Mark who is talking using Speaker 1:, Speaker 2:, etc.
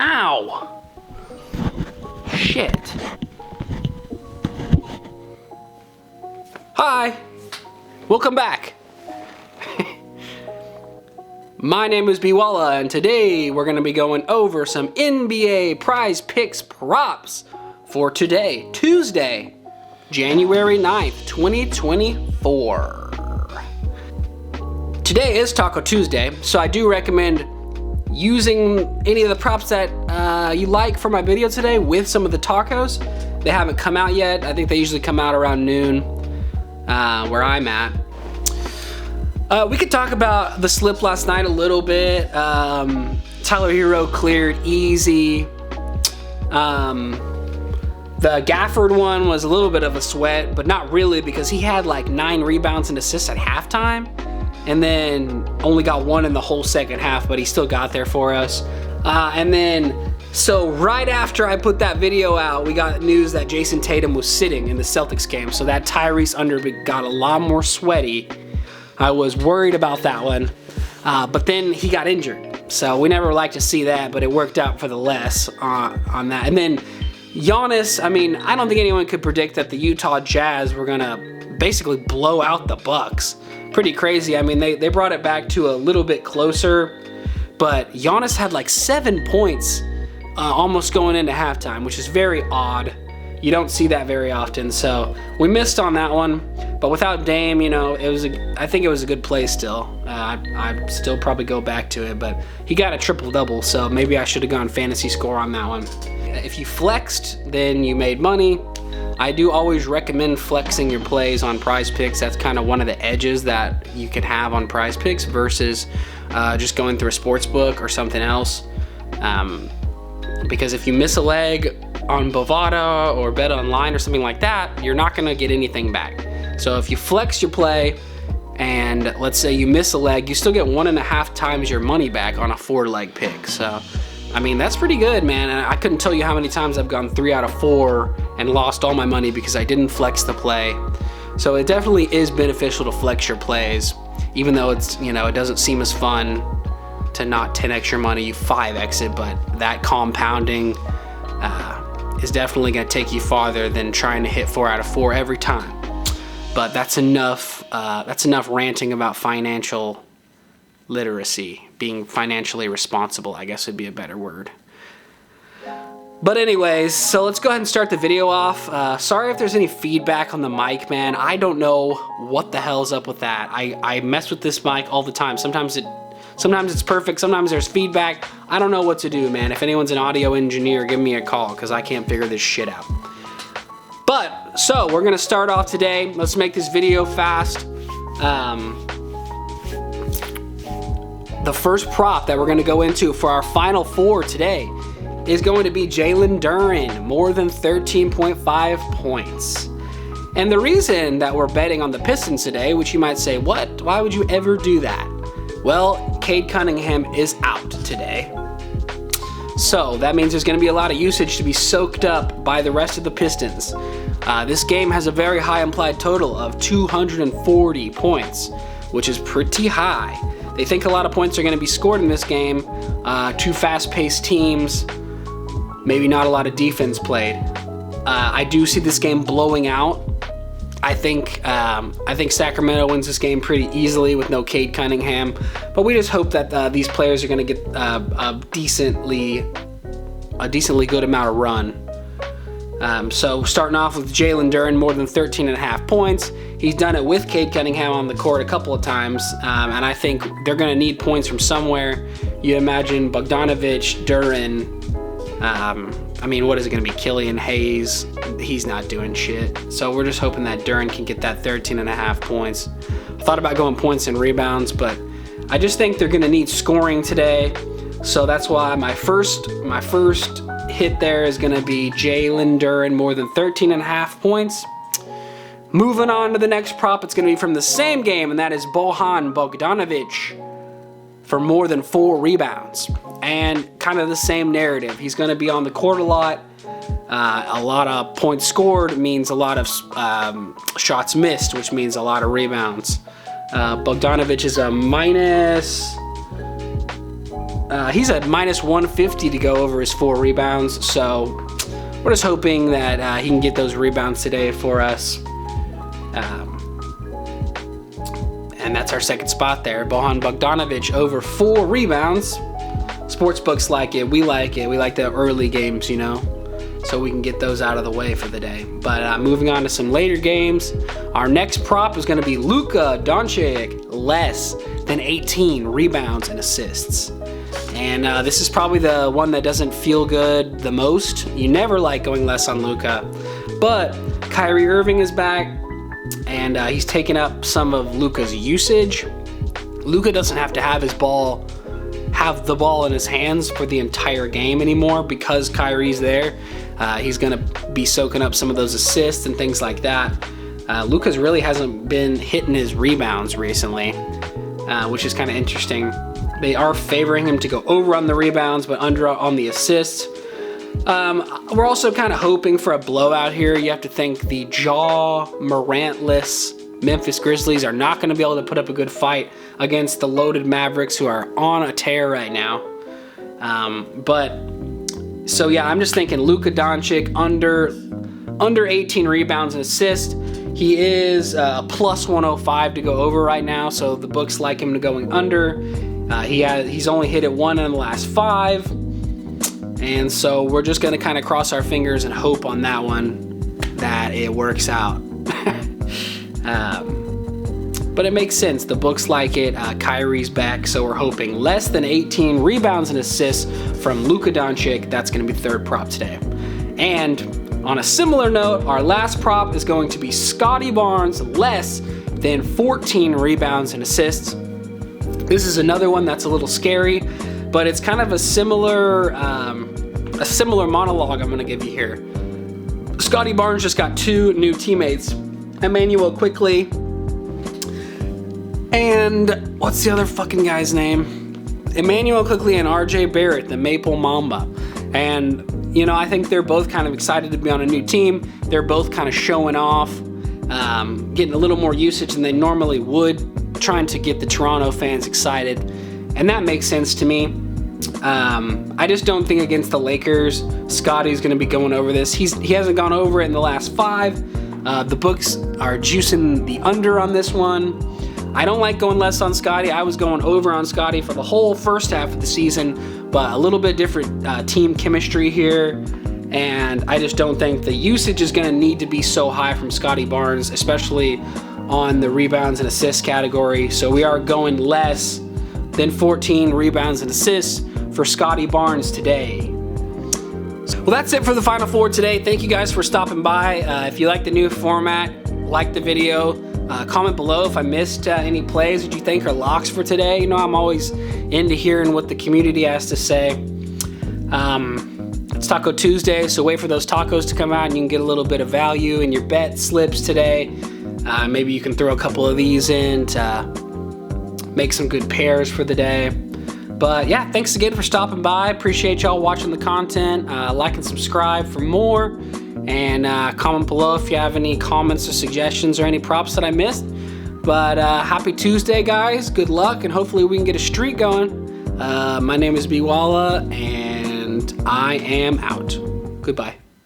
Speaker 1: Ow! Shit. Hi! Welcome back! My name is Biwala, and today we're going to be going over some NBA PrizePicks props for today, Tuesday, January 9th, 2024. Today is Taco Tuesday, so I do recommend using any of the props that you like for my video today with some of the tacos. They haven't come out yet. I think they usually come out around noon where I'm at. We could talk about the slip last night a little bit. Tyler Hero cleared easy. The Gafford one was a little bit of a sweat, but not really, because he had like 9 rebounds and assists at halftime, and then only got 1 in the whole second half, but he still got there for us. And then, so right after I put that video out, we got news that Jason Tatum was sitting in the Celtics game, so that Tyrese under got a lot more sweaty. I was worried about that one, but then he got injured, so we never like to see that, but it worked out for the less on that. And then Giannis, I mean, I don't think anyone could predict that the Utah Jazz were gonna basically blow out the Bucks. Pretty crazy. I mean, they brought it back to a little bit closer, but Giannis had like 7 points almost going into halftime, which is very odd. You don't see that very often, so we missed on that one. But without Dame, you know, I think it was a good play still. I'd still probably go back to it, but he got a triple-double, so maybe I should have gone fantasy score on that one. If you flexed, then you made money. I do always recommend flexing your plays on PrizePicks. That's kind of one of the edges that you can have on PrizePicks versus just going through a sports book or something else. Because if you miss a leg on Bovada or Bet Online or something like that, you're not gonna get anything back. So if you flex your play and let's say you miss a leg, you still get 1.5 times your money back on a 4-leg pick. So, I mean, that's pretty good, man. And I couldn't tell you how many times I've gone 3 out of 4 and lost all my money because I didn't flex the play. So it definitely is beneficial to flex your plays, even though it's, you know, it doesn't seem as fun to not 10x your money, you 5x it, but that compounding is definitely gonna take you farther than trying to hit 4 out of 4 every time. But that's enough ranting about financial literacy, being financially responsible, I guess would be a better word. But anyways, so let's go ahead and start the video off. Sorry if there's any feedback on the mic, man. I don't know what the hell's up with that. I mess with this mic all the time. Sometimes it's perfect, sometimes there's feedback. I don't know what to do, man. If anyone's an audio engineer, give me a call, because I can't figure this shit out. But, so, we're gonna start off today. Let's make this video fast. The first prop that we're gonna go into for our final 4 today is going to be Jalen Duren, more than 13.5 points. And the reason that we're betting on the Pistons today, which you might say, what? Why would you ever do that? Well, Cade Cunningham is out today. So that means there's going to be a lot of usage to be soaked up by the rest of the Pistons. This game has a very high implied total of 240 points, which is pretty high. They think a lot of points are going to be scored in this game. 2 fast-paced teams, maybe not a lot of defense played. I do see this game blowing out. I think Sacramento wins this game pretty easily with no Cade Cunningham, but we just hope that these players are going to get a decently good amount of run. So starting off with Jalen Duren, more than 13.5 points. He's done it with Cade Cunningham on the court a couple of times, and I think they're going to need points from somewhere. You imagine Bogdanovic, Duren. I mean, what is it going to be? Killian Hayes? He's not doing shit. So we're just hoping that Duren can get that 13.5 points. I thought about going points and rebounds, but I just think they're going to need scoring today. So that's why my first hit there is going to be Jalen Duren, more than 13.5 points. Moving on to the next prop, it's going to be from the same game, and that is Bojan Bogdanovic for more than 4 rebounds. And kind of the same narrative. He's going to be on the court a lot. A lot of points scored means a lot of shots missed, which means a lot of rebounds. Bogdanovic is a minus he's at minus 150 to go over his 4 rebounds. So we're just hoping that he can get those rebounds today for us. And that's our second spot there. Bojan Bogdanovic over 4 rebounds. Sportsbooks like it. We like it. We like the early games, so we can get those out of the way for the day. But moving on to some later games, our next prop is going to be Luka Doncic, less than 18 rebounds and assists. And this is probably the one that doesn't feel good the most. You never like going less on Luka. But Kyrie Irving is back, and he's taken up some of Luka's usage. Luka doesn't have to have the ball in his hands for the entire game anymore because Kyrie's there. He's going to be soaking up some of those assists and things like that. Luka really hasn't been hitting his rebounds recently, which is kind of interesting. They are favoring him to go over on the rebounds, but under on the assists. We're also kind of hoping for a blowout here. You have to think the Morantless Memphis Grizzlies are not going to be able to put up a good fight against the loaded Mavericks, who are on a tear right now. So yeah, I'm just thinking Luka Doncic under 18 rebounds and assists. He is plus 105 to go over right now, so the books like him to going under. He's only hit it 1 in the last 5. And so we're just going to kind of cross our fingers and hope on that one that it works out. But it makes sense. The books like it. Kyrie's back, so we're hoping less than 18 rebounds and assists from Luka Doncic. That's going to be third prop today. And on a similar note, our last prop is going to be Scottie Barnes, less than 14 rebounds and assists. This is another one that's a little scary, but it's kind of a similar monologue I'm going to give you here. Scottie Barnes just got 2 new teammates, Emmanuel Quickley, and what's the other fucking guy's name? Emmanuel Quickley and RJ Barrett, the Maple Mamba. And, I think they're both kind of excited to be on a new team. They're both kind of showing off, getting a little more usage than they normally would, trying to get the Toronto fans excited. And that makes sense to me. I just don't think against the Lakers, Scottie's going to be going over this. He hasn't gone over it in the last 5. The books are juicing the under on this one. I don't like going less on Scottie. I was going over on Scottie for the whole first half of the season, but a little bit different team chemistry here. And I just don't think the usage is going to need to be so high from Scottie Barnes, especially on the rebounds and assists category. So we are going less than 14 rebounds and assists for Scottie Barnes today. Well, that's it for the Final Four today. Thank you guys for stopping by. If you like the new format, like the video, comment below if I missed any plays that you think are locks for today. I'm always into hearing what the community has to say. It's Taco Tuesday, so wait for those tacos to come out and you can get a little bit of value in your bet slips today. Maybe you can throw a couple of these in to make some good pairs for the day. But yeah, thanks again for stopping by. Appreciate y'all watching the content. Like and subscribe for more. And comment below if you have any comments or suggestions or any props that I missed. But happy Tuesday, guys. Good luck, and hopefully we can get a streak going. My name is Biwala, and I am out. Goodbye.